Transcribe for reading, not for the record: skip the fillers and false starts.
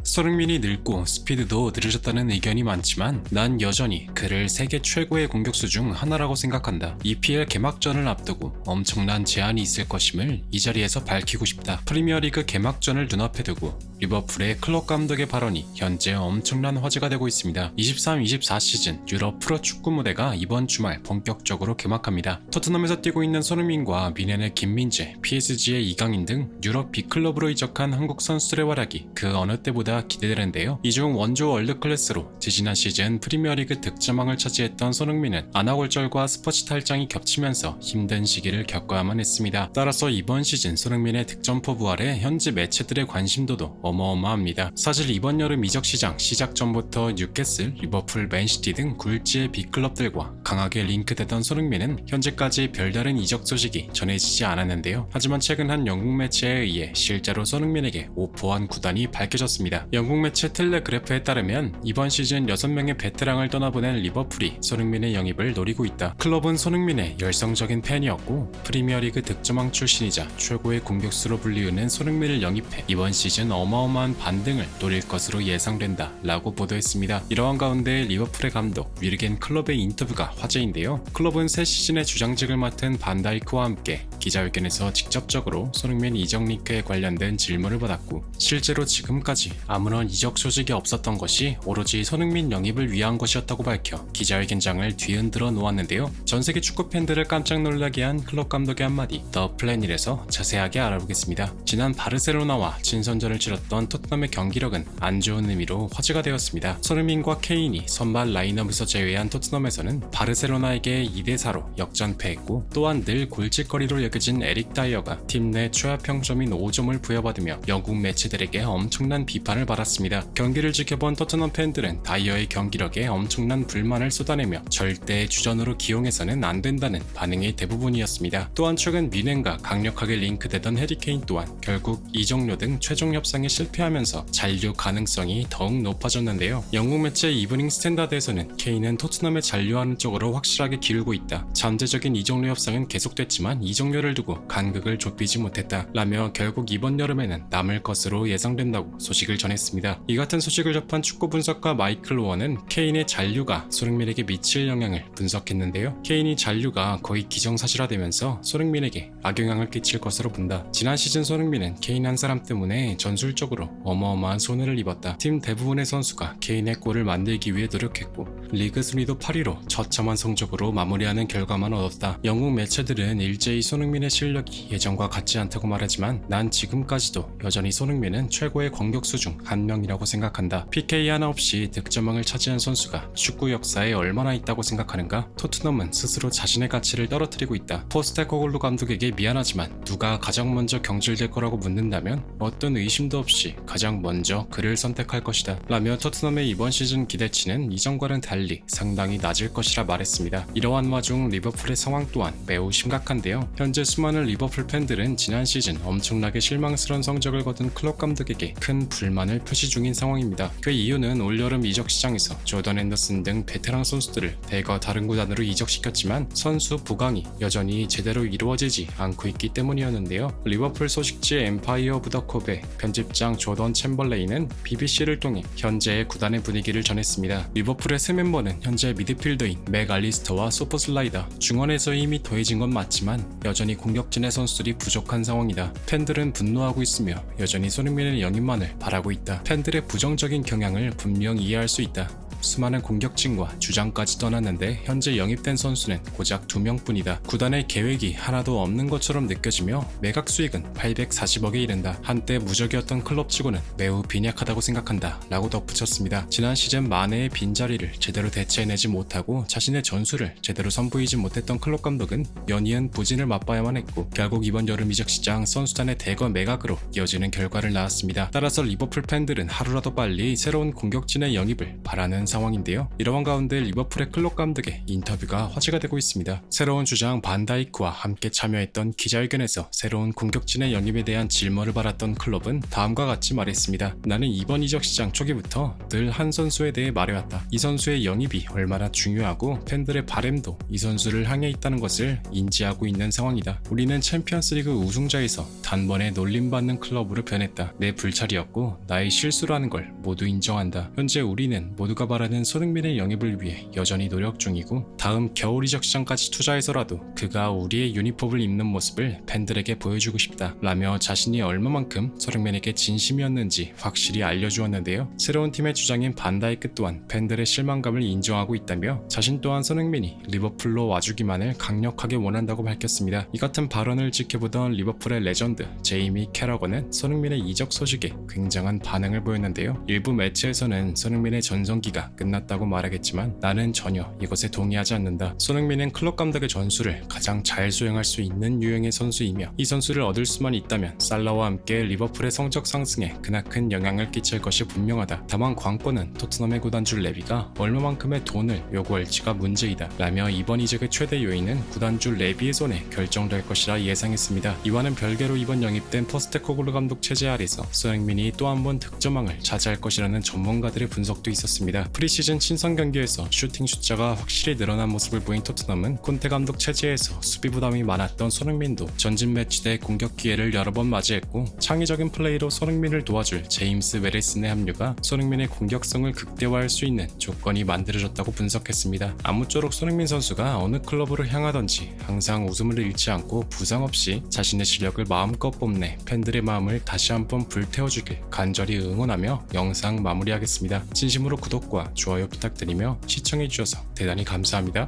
손흥민이 늙고 스피드도 느려졌다는 의견이 많지만 난 여전히 그를 세계 최고의 공격수 중 하나라고 생각한다. EPL 개막전을 앞두고 엄청난 제한이 있을 것임을 이 자리에서 밝히고 싶다. 프리미어리그 개막전을 눈앞에 두고 리버풀의 클럽 감독의 발언이 현재 엄청난 화제가 되고 있습니다. 23-24 시즌 유럽 프로축구 무대가 이번 주말 본격적으로 개막합니다. 토트넘에서 뛰고 있는 손흥민과 미넨의 김민재, PSG의 이강인 등 유럽 빅클럽으로 이적한 한국 선수들의 활약이 그 어느 때보다 기대되는데요. 이 중 원조 월드클래스로 지지난 시즌 프리미어리그 득점왕을 차지했던 손흥민은 안아골절과 스포츠 탈장이 겹치면서 힘든 시기를 겪어야만 했습니다. 따라서 이번 시즌 손흥민의 득점포 부활에 현지 매체들의 관심도도 어마어마합니다. 사실 이번 여름 이적 시장 시작 전부터 뉴캐슬, 리버풀, 맨시티 등 굴지의 빅클럽들과 강하게 링크되던 손흥민은 현재까지 별다른 이적 소식이 전해지지 않았는데요. 하지만 최근 한 영국 매체에 의해 실제로 손흥민에게 오퍼한 구단이 밝혀졌습니다. 영국 매체 텔레그래프에 따르면 이번 시즌 6명의 베테랑을 떠나보낸 리버풀이 손흥민의 영입을 노리고 있다. 클럽은 손흥민의 열성적인 팬이었고 프리미어리그 득점왕 출신이자 최고의 공격수로 불리우는 손흥민을 영입해 이번 시즌 어마어마한 반등을 노릴 것으로 예상된다 라고 보도했습니다. 이러한 가운데 리버풀의 감독 위르겐 클롭의 인터뷰가 화제인데요. 클롭은 새 시즌의 주장직을 맡은 반다이크와 함께 기자회견에서 직접적으로 손흥민 이적 링크에 관련된 질문을 받았고 실제로 지금까지 아무런 이적 소식이 없었던 것이 오로지 손흥민 영입을 위한 것이었다고 밝혀 기자회견장을 뒤흔들어 놓았는데요. 전세계 축구 팬들을 깜짝 놀라게 한 클롭 감독의 한마디 더 플래닛에서 자세하게 알아보겠습니다. 지난 바르셀로나와 친선전을 치렀던 토트넘의 경기력은 안 좋은 의미로 화제가 되었습니다. 손흥민과 케인이 선발 라인업에서 제외한 토트넘에서는 바르셀로나에게 2대4로 역전패했고 또한 늘 골칫거리로 여겨진 에릭 다이어가 팀 내 최하 평점인 5점을 부여받으며 영국 매체들에게 엄청난 비판을 받았습니다. 경기를 지켜본 토트넘 팬들은 다이어의 경기력에 엄청난 불만을 쏟아내며 절대 주전으로 기용해서는 안 된다는 반응이 대부분이었습니다. 또한 최근 미넨과 강력하게 링크되던 해리 케인 또한 결국 이적료 등 최종 협상에 실패하면서 잔류 가능성이 더욱 높아졌는데요. 영국 매체 이브닝 스탠다드에서는 케인은 토트넘에 잔류하는 쪽으로 확실하게 기울고 있다. 잠재적인 이적료 협상은 계속됐지만 이적료를 두고 간극을 좁히지 못했다 라며 결국 이번 여름에는 남을 것으로 예상된다고 소식을 전했습니다. 이 같은 소식을 접한 축구 분석가 마이클 오원은 케인의 잔류가 손흥민에게 미칠 영향을 분석했는데요. 케인이 잔류가 거의 기정사실화되면서 손흥민에게 악영향을 끼칠 것으로 본다. 지난 시즌 손흥민은 케인 한 사람 때문에 전술적으로 어마어마한 손해를 입었다. 팀 대부분의 선수가 케인의 골을 만들기 위해 노력했고 리그 순위도 8위로 처참한 성적으로 마무리하는 결과만 얻었다. 영국 매체들은 일제히 손흥민의 실력이 예전과 같지 않다고 말하지만 난 지금까지도 여전히 손흥민은 최고의 공격수 중 한 명이라고 생각한다. PK 하나 없이 득점왕을 차지한 선수가 축구 역사에 얼마나 있다고 생각하는가? 토트넘은 스스로 자신의 가치를 떨어뜨리고 있다. 포스테코글루 감독에게 미안하지만 누가 가장 먼저 경질될 거라고 묻는다면 어떤 의심도 없이 가장 먼저 그를 선택할 것이다 라며 토트넘의 이번 시즌 기대치는 이전과는 달리 상당히 낮을 것이라 말했습니다. 이러한 와중 리버풀의 상황 또한 매우 심각한데요. 현재 수많은 리버풀 팬들은 지난 시즌 엄청나게 실망스러운 성적을 거둔 클럽 감독에게 큰 불만을 표시 중인 상황입니다. 그 이유는 올여름 이적 시장에서 조던 앤더슨 등 베테랑 선수들을 대거 다른 구단으로 이적시켰지만 선수 부강이 여전히 제대로 이루어지지 않고 있기 때문이었는데요. 리버풀 소식지 엠파이어 오브 더 컵의 편집장 조던 챔벌레인은 BBC를 통해 현재의 구단의 분위기를 전했습니다. 리버풀의 새 멤버는 현재 미드필더인 맥 알리스터와 소포슬라이더, 중원에서 힘이 더해진 건 맞지만 여전히 공격진의 선수들이 부족한 상황이다. 팬들은 분노하고 있으며 여전히 손흥민의 영입만을 바라고 있다. 팬들의 부정적인 경향을 분명 이해할 수 있다. 수많은 공격진과 주장까지 떠났는데 현재 영입된 선수는 고작 2명뿐이다. 구단의 계획이 하나도 없는 것처럼 느껴지며 매각 수익은 840억에 이른다. 한때 무적이었던 클럽치고는 매우 빈약하다고 생각한다 라고 덧붙였습니다. 지난 시즌 마네의 빈자리를 제대로 대체해내지 못하고 자신의 전술을 제대로 선보이지 못했던 클럽 감독은 연이은 부진을 맛봐야만 했고 결국 이번 여름 이적 시장 선수단의 대거 매각으로 이어지는 결과를 낳았습니다. 따라서 리버풀 팬들은 하루라도 빨리 새로운 공격진의 영입을 바라는 상황인데요. 이러한 가운데 리버풀의 클롭 감독의 인터뷰가 화제가 되고 있습니다. 새로운 주장 반다이크와 함께 참여했던 기자회견에서 새로운 공격진의 영입에 대한 질문을 받았던 클롭은 다음과 같이 말했습니다. 나는 이번 이적 시장 초기부터 늘 한 선수에 대해 말해왔다. 이 선수의 영입이 얼마나 중요하고 팬들의 바램도 이 선수를 향해 있다는 것을 인지하고 있는 상황이다. 우리는 챔피언스리그 우승자에서 단번에 놀림받는 클럽으로 변했다. 내 불찰이었고 나의 실수라는 걸 모두 인정한다. 현재 우리는 모두가 바라는 손흥민의 영입을 위해 여전히 노력 중이고 다음 겨울 이적 시장까지 투자해서라도 그가 우리의 유니폼을 입는 모습을 팬들에게 보여주고 싶다 라며 자신이 얼마만큼 손흥민에게 진심이었는지 확실히 알려주었는데요. 새로운 팀의 주장인 반다이크 또한 팬들의 실망감을 인정하고 있다며 자신 또한 손흥민이 리버풀로 와주기만을 강력하게 원한다고 밝혔습니다. 이 같은 발언을 지켜보던 리버풀의 레전드 제이미 캐러건은 손흥민의 이적 소식에 굉장한 반응을 보였는데요. 일부 매체에서는 손흥민의 전성기가 끝났다고 말하겠지만 나는 전혀 이것에 동의하지 않는다. 손흥민은 클럽 감독의 전술을 가장 잘 수행할 수 있는 유형의 선수이며 이 선수를 얻을 수만 있다면 살라와 함께 리버풀의 성적 상승에 크나큰 영향을 끼칠 것이 분명하다. 다만 관건은 토트넘의 구단주 레비가 얼마만큼의 돈을 요구할지가 문제이다 라며 이번 이적의 최대 요인은 구단주 레비의 손에 결정될 것이라 예상했습니다. 이와는 별개로 이번 영입된 포스테코글루 감독 체제 아래서 손흥민이 또 한 번 득점왕을 차지할 것이라는 전문가들의 분석도 있었습니다. 프리시즌 친선 경기에서 슈팅 숫자가 확실히 늘어난 모습을 보인 토트넘은 콘테 감독 체제에서 수비 부담이 많았던 손흥민도 전진 매치대 공격 기회를 여러 번 맞이했고 창의적인 플레이로 손흥민을 도와줄 제임스 웨레슨의 합류가 손흥민의 공격성을 극대화할 수 있는 조건이 만들어졌다고 분석했습니다. 아무쪼록 손흥민 선수가 어느 클럽으로 향하던지 항상 웃음을 잃지 않고 부상 없이 자신의 실력을 마음껏 뽐내 팬들의 마음을 다시 한번 불태워주길 간절히 응원하며 영상 마무리하겠습니다. 진심으로 구독과 좋아요 부탁드리며 시청해주셔서 대단히 감사합니다.